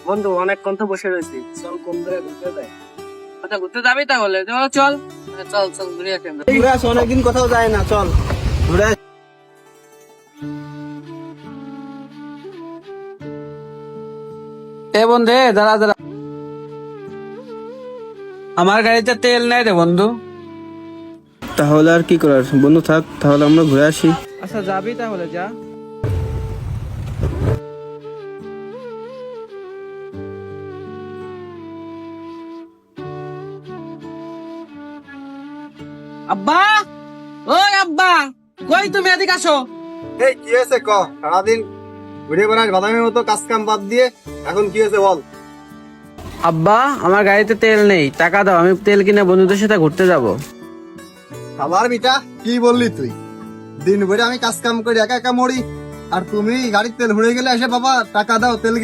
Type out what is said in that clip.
বন্ধু অনেকক্ষণ তো বসে রয়েছি, চল কোন জায়গায় ঘুরতে যাই। আচ্ছা ঘুরতে যাবি তাহলে, চল চল চল ঘুরে আসি আমরা। ঘুরে আসো, অনেকদিন কোথাও যায় না, চল ঘুরে আসি। এ বন্ধু, দাঁড়া দাঁড়া, আমার গাড়িতে তেল নাই রে বন্ধু। তাহলে আর কি করার বন্ধু, থাক তাহলে আমরা ঘুরে আসি। আচ্ছা যাবি তাহলে যা। আব্বা, ওই আব্বা, কই তুমি? এদিকে আসো। এই কি হয়েছে ক? সারাদিন ঘুরে বেড়াস বাদামের মতো, কাজ কাম বাদ দিয়ে, এখন কি হয়েছে বল? আব্বা, আমার গাড়িতে তেল নেই, টাকা দাও, আমি তেল কিনে বন্ধুদের সাথে ঘুরতে যাব। আবার বিটা কি বললি তুই? দিন ভরে আমি কাজ কাম করে একা একা মরি, আর তুমি গাড়ির তেল ভরে গেলে এসে বাবা টাকা দাও, তেল